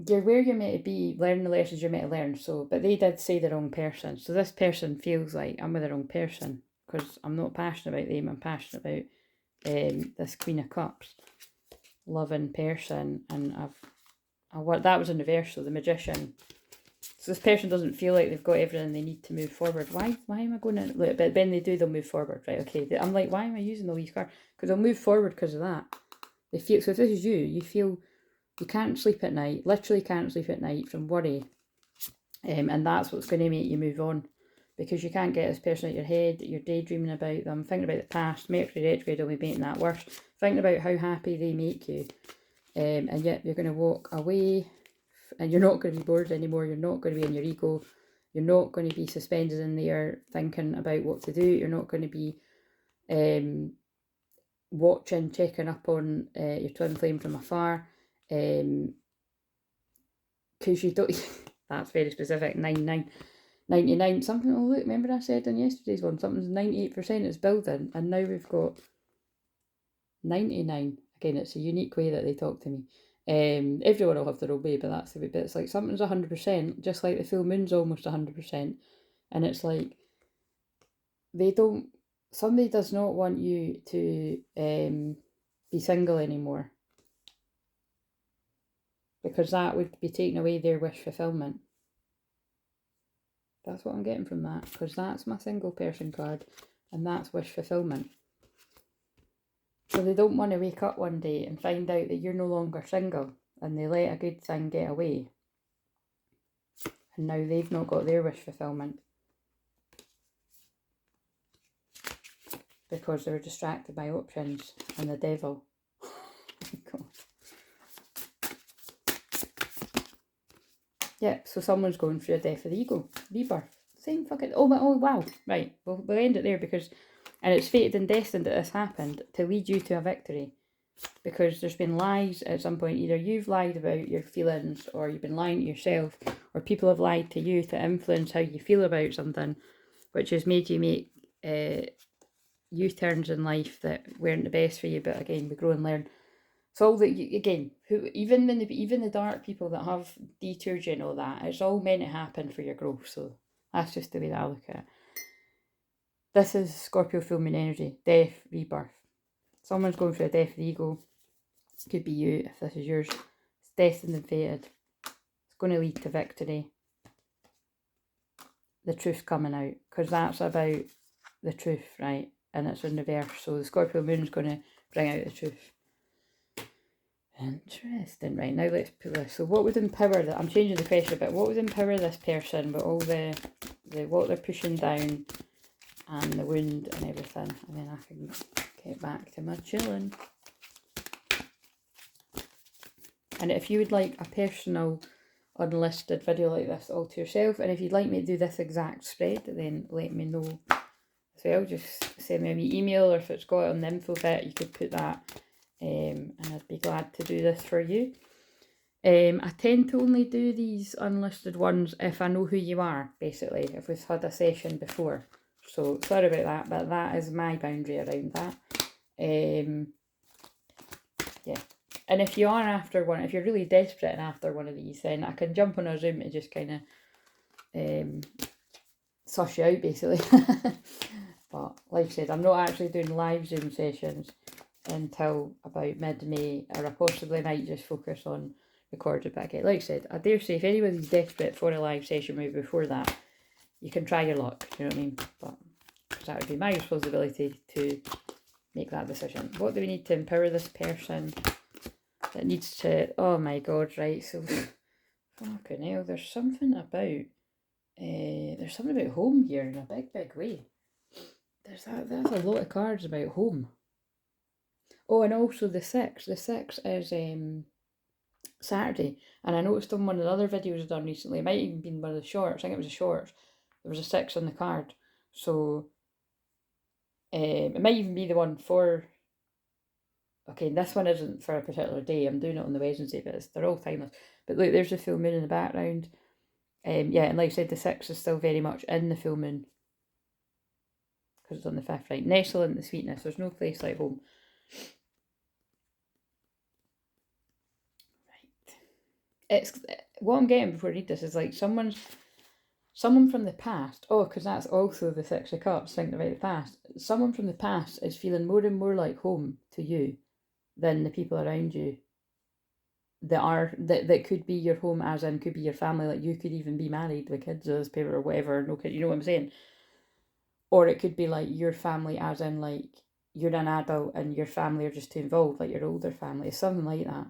you're where you're meant to be, learning the lessons you're meant to learn. So, but they did say the wrong person. So this person feels like I'm with the wrong person, because I'm not passionate about them. I'm passionate about this Queen of Cups, loving person, and that was in reverse, so the Magician. So this person doesn't feel like they've got everything they need to move forward. Why am I going to... Look, but when they do, they'll move forward, right? Okay, I'm like, why am I using all these cards? Because they'll move forward because of that. They feel... So if this is you feel you can't sleep at night, literally can't sleep at night from worry. And that's what's going to make you move on. Because you can't get this person out your head, you're daydreaming about them, thinking about the past. Mercury retrograde will be making that worse. Thinking about how happy they make you. And yet you're going to walk away, and you're not going to be bored anymore. You're not going to be in your ego. You're not going to be suspended in there thinking about what to do. You're not going to be watching, checking up on your twin flame from afar. Because you don't... That's very specific. 99. Something... Oh, look, remember I said in yesterday's one, something's 98% is building, and now we've got 99. Again, it's a unique way that they talk to me. Everyone will have their own way, but that's the way. But it's like something's 100%, just like the full moon's almost 100%, and it's like somebody does not want you to be single anymore, because that would be taking away their wish fulfillment. That's what I'm getting from that, because that's my single person card, and that's wish fulfillment. So they don't want to wake up one day and find out that you're no longer single, and they let a good thing get away, and now they've not got their wish fulfillment because they were distracted by options and the devil. God. Yeah, so someone's going through a death of the ego, rebirth, same fucking, oh wow, right, we'll end it there, because, and it's fated and destined that this happened to lead you to a victory, because there's been lies at some point. Either you've lied about your feelings, or you've been lying to yourself, or people have lied to you to influence how you feel about something, which has made you make U-turns in life that weren't the best for you. But again, we grow and learn. So all that, again, even the dark people that have detoured you and all that, it's all meant to happen for your growth. So that's just the way that I look at it. This is Scorpio full moon energy, death, rebirth. Someone's going through a death of the ego. Could be you if this is yours. It's destined and fated. It's going to lead to victory. The truth coming out, because that's about the truth, right? And it's in reverse. So the Scorpio moon is going to bring out the truth. Interesting. Right, now let's put this. So what would empower that? I'm changing the question a bit. What would empower this person with all the what they're pushing down and the wound and everything? And then I can get back to my chilling. And if you would like a personal unlisted video like this all to yourself, and if you'd like me to do this exact spread, then let me know as well. Just send me a wee email, or if it's got it on the info bit, you could put that, and I'd be glad to do this for you. I tend to only do these unlisted ones if I know who you are, basically, if we've had a session before. So sorry about that, but that is my boundary around that. Yeah. And if you are after one, if you're really desperate and after one of these, then I can jump on a Zoom to just kind of suss you out, basically. But like I said, I'm not actually doing live Zoom sessions until about mid-May, or I possibly might just focus on recorded. But again, like I said, I dare say if anybody's desperate for a live session maybe before that, you can try your luck, you know what I mean? But because that would be my responsibility to make that decision. What do we need to empower this person that needs to, oh my god, right, so fucking hell, there's something about home here in a big way. There's a lot of cards about home. Oh, and also the 6 is Saturday, and I noticed on one of the other videos I've done recently, it might even been one of the shorts, I think it was a shorts, there was a 6 on the card, so it might even be the one for, okay, this one isn't for a particular day, I'm doing it on the Wednesday, but they're all timeless. But look, there's the full moon in the background. Yeah, and like I said, the 6 is still very much in the full moon, because it's on the 5th, right? Nestle in the sweetness, there's no place like home. Right. It's, what I'm getting before I read this is like someone from the past, because that's also the 6 of Cups, thinking about the past. Someone from the past is feeling more and more like home to you than the people around you that could be your home, as in could be your family, like you could even be married with kids as paper or whatever, no kid, you know what I'm saying? Or it could be like your family, as in like you're an adult and your family are just too involved, like your older family, something like that.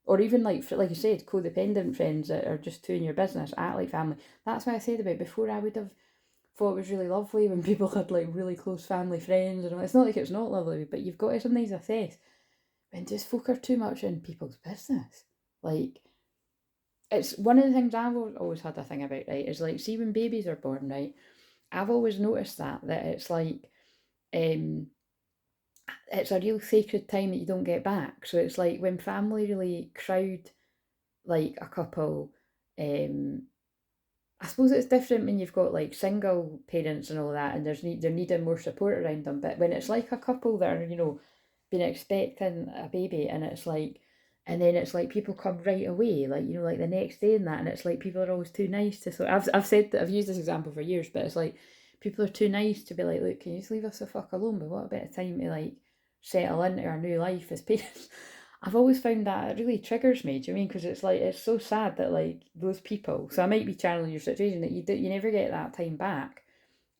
Or even like you said, codependent friends that are just too in your business, act like family. That's why I said about before, I would have thought it was really lovely when people had like really close family friends, and it's not like it's not lovely, but you've got to sometimes assess when just folk are too much in people's business. Like, it's one of the things I've always had a thing about, right, is like, see when babies are born, right, I've always noticed that it's like, it's a real sacred time that you don't get back. So it's like when family really crowd like a couple, I suppose it's different when you've got like single parents and all that, and they're needing more support around them. But when it's like a couple that are, been expecting a baby, and it's like And then it's like people come right away, like, you know, like the next day and that, and it's like people are always too nice to sort. I've said that, I've used this example for years, but it's like people are too nice to be like, look, can you just leave us the fuck alone? But what a bit of time to like settle into our new life as parents. I've always found that it really triggers me. Do you know what I mean? Because it's like, it's so sad that like those people. So I might be channeling your situation that you never get that time back,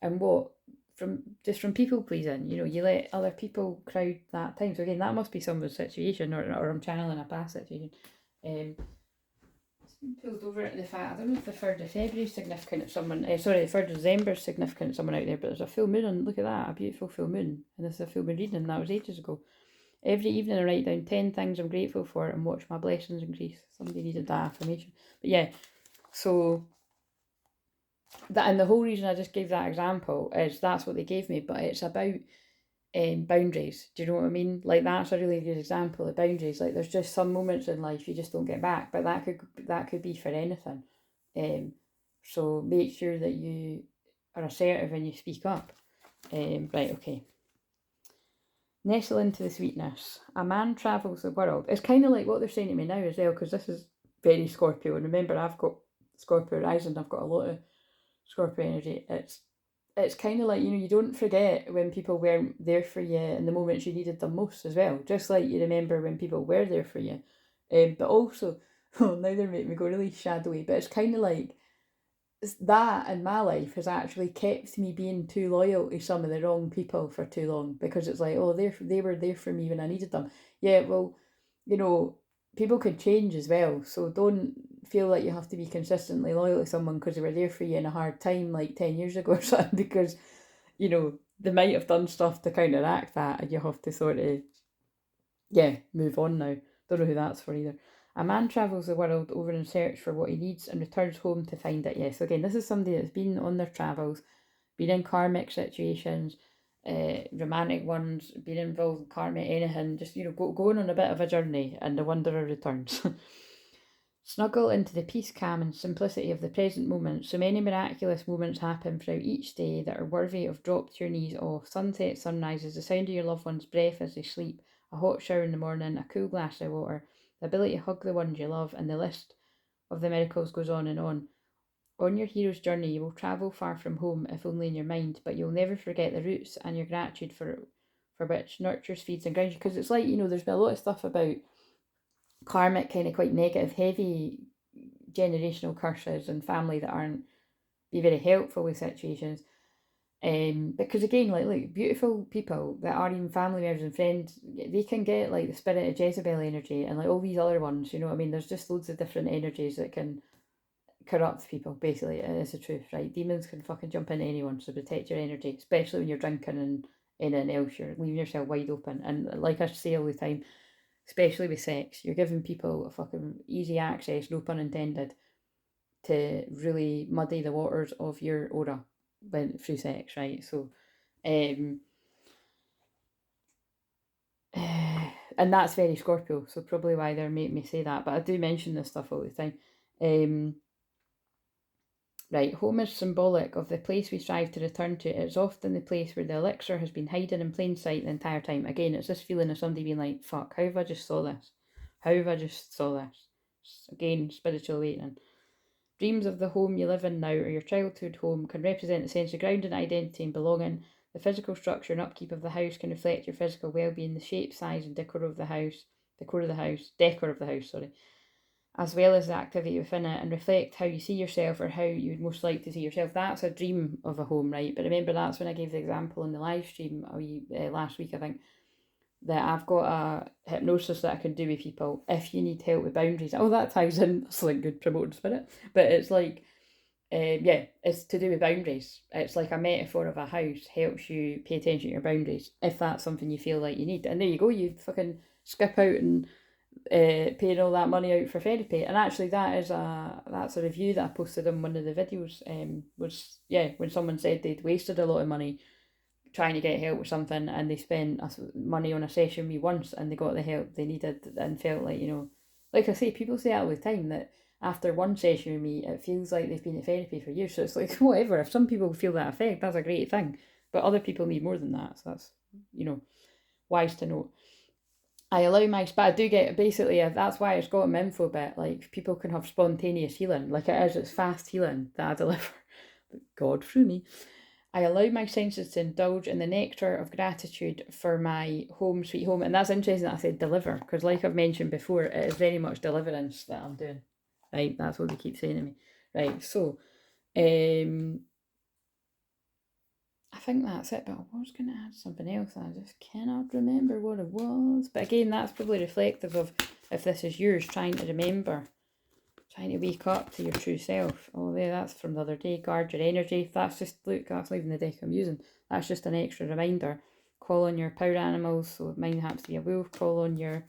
and what from people pleasing, you know, you let other people crowd that time. So again, that must be someone's situation, or I'm channeling a past situation. Pulled over at the fact, I don't know if the 3rd of February is significant of someone, sorry, the 3rd of December is significant of someone out there, but there's a full moon, and look at that, a beautiful full moon, and this is a full moon reading, and that was ages ago. Every evening I write down 10 things I'm grateful for and watch my blessings increase. Somebody needed that affirmation. But yeah, so that, and the whole reason I just gave that example is that's what they gave me, but it's about boundaries. Do you know what I mean? Like, that's a really good example of boundaries. Like, there's just some moments in life you just don't get back, but that could be for anything. So make sure that you are assertive when you speak up. Right, okay. Nestle into the sweetness. A man travels the world. It's kind of like what they're saying to me now as well, because this is very Scorpio. And remember, I've got Scorpio rising. I've got a lot of Scorpio energy. It's kind of like, you know, you don't forget when people weren't there for you in the moments you needed them most as well. Just like you remember when people were there for you. But also, well, now they're making me go really shadowy, but it's kind of like that in my life has actually kept me being too loyal to some of the wrong people for too long, because it's like, oh, they were there for me when I needed them. Yeah, well, you know, people could change as well, so don't feel like you have to be consistently loyal to someone because they were there for you in a hard time like 10 years ago or something, because, you know, they might have done stuff to counteract that, and you have to sort of, yeah, move on now. Don't know who that's for either. A man travels the world over in search for what he needs and returns home to find it. Yes, again, this is somebody that's been on their travels, been in karmic situations, romantic ones, been involved in karmic anything, just, you know, going on a bit of a journey, and the wanderer returns. Snuggle into the peace, calm, and simplicity of the present moment. So many miraculous moments happen throughout each day that are worthy of drop to your knees awe. Sunset, sunrises, the sound of your loved one's breath as they sleep, a hot shower in the morning, a cool glass of water, the ability to hug the ones you love, and the list of the miracles goes on and on. On your hero's journey, you will travel far from home, if only in your mind, but you'll never forget the roots and your gratitude for which nurtures, feeds, and grounds you. Because it's like, you know, there's been a lot of stuff about karmic, kind of quite negative, heavy generational curses and family that aren't be very helpful with situations. Because again, like beautiful people that aren't even family members and friends, they can get like the spirit of Jezebel energy and like all these other ones, you know what I mean? There's just loads of different energies that can corrupt people, basically. It is the truth, right? Demons can fucking jump into anyone, so protect your energy, especially when you're drinking and anything else, you're leaving yourself wide open. And like I say all the time, especially with sex, you're giving people a fucking easy access, no pun intended, to really muddy the waters of your aura through sex, right? So, and that's very Scorpio, so probably why they're making me say that. But I do mention this stuff all the time. Right, home is symbolic of the place we strive to return to. It's often the place where the elixir has been hiding in plain sight the entire time. Again, it's this feeling of somebody being like, fuck, how have I just saw this? How have I just saw this? Again, spiritual awakening. Dreams of the home you live in now or your childhood home can represent a sense of grounding, identity and belonging. The physical structure and upkeep of the house can reflect your physical well-being, the shape, size and decor of the house, as well as the activity within it, and reflect how you see yourself or how you would most like to see yourself. That's a dream of a home, right? But remember, that's when I gave the example in the live stream last week, I think, that I've got a hypnosis that I can do with people if you need help with boundaries. Oh, that ties in. It's like good promoting spirit. But it's like, it's to do with boundaries. It's like a metaphor of a house helps you pay attention to your boundaries if that's something you feel like you need. And there you go, you fucking skip out and paying all that money out for therapy. And actually that's a review that I posted in one of the videos, was, yeah, when someone said they'd wasted a lot of money trying to get help with something, and they spent money on a session with me once and they got the help they needed and felt like, you know, like I say, people say that all the time, that after one session with me it feels like they've been in therapy for years. So it's like, whatever, if some people feel that effect, that's a great thing, but other people need more than that. So that's, you know, wise to note. I allow my, but I do get, basically, that's why it's got an info bit, like, people can have spontaneous healing, like it is, it's fast healing that I deliver, God through me. I allow my senses to indulge in the nectar of gratitude for my home sweet home. And that's interesting that I said deliver, because like I've mentioned before, it is very much deliverance that I'm doing. Right, that's what they keep saying to me. Right, so I think that's it, but I was going to add something else. I just cannot remember what it was. But again, that's probably reflective of, if this is yours, trying to remember, trying to wake up to your true self. Oh, there, that's from the other day. Guard your energy. That's just, look, that's not even the deck I'm using. That's just an extra reminder. Call on your power animals. So mine happens to be a wolf. Call on your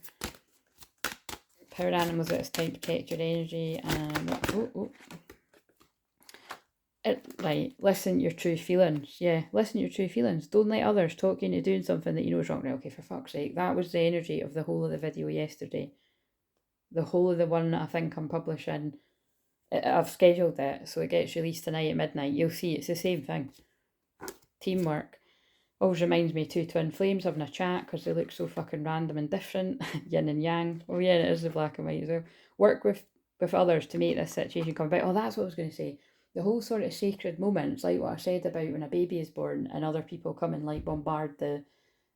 power animals that it's time to protect your energy. And right, listen to your true feelings. Yeah, listen to your true feelings. Don't let others talk you into doing something that you know is wrong. Right, okay, for fuck's sake. That was the energy of the whole of the video yesterday. The whole of the one that I think I'm publishing. I've scheduled it, so it gets released tonight at midnight. You'll see it's the same thing. Teamwork. Always reminds me of two twin flames having a chat because they look so fucking random and different. Yin and yang. Oh yeah, it is the black and white as well. Work with others to make this situation come about. Oh, that's what I was going to say. The whole sort of sacred moments, like what I said about when a baby is born and other people come and like bombard the,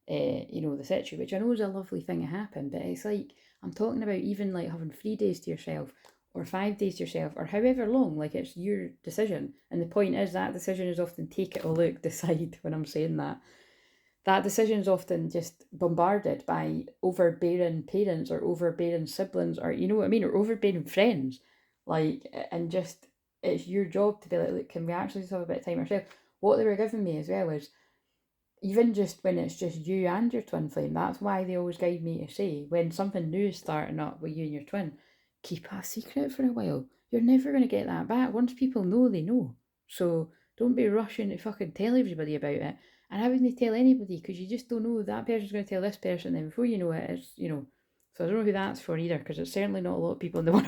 the situ, which I know is a lovely thing to happen, but it's like, I'm talking about even like having 3 days to yourself or 5 days to yourself or however long, like it's your decision. And the point is that decision is often take it or look, decide when I'm saying that. That decision is often just bombarded by overbearing parents or overbearing siblings or, you know what I mean, or overbearing friends. Like, and just, it's your job to be like, look, can we actually just have a bit of time ourselves? What they were giving me as well is, even just when it's just you and your twin flame, that's why they always guide me to say, when something new is starting up with you and your twin, keep a secret for a while. You're never going to get that back. Once people know, they know. So don't be rushing to fucking tell everybody about it. And I wouldn't tell anybody, because you just don't know, that person's going to tell this person, and before you know it, it's, So I don't know who that's for either, because it's certainly not a lot of people in the world.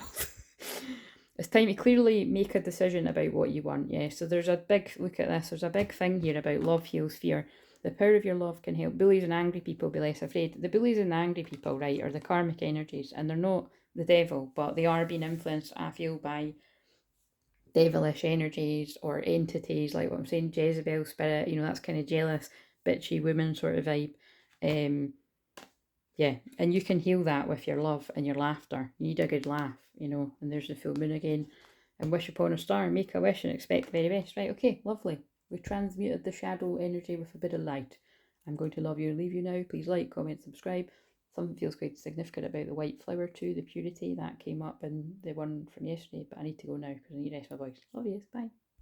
It's time to clearly make a decision about what you want, yeah. So there's a big, look at this, there's a big thing here about love heals fear. The power of your love can help bullies and angry people be less afraid. The bullies and the angry people, right, are the karmic energies, and they're not the devil, but they are being influenced, I feel, by devilish energies or entities, like what I'm saying, Jezebel spirit, that's kind of jealous, bitchy woman sort of vibe. Yeah, and you can heal that with your love and your laughter. You need a good laugh, and there's the full moon again. And wish upon a star, make a wish and expect the very best. Right, okay, lovely. We transmuted the shadow energy with a bit of light. I'm going to love you and leave you now. Please like, comment, subscribe. Something feels quite significant about the white flower too, the purity that came up in the one from yesterday, but I need to go now because I need to rest my voice. Love you, bye.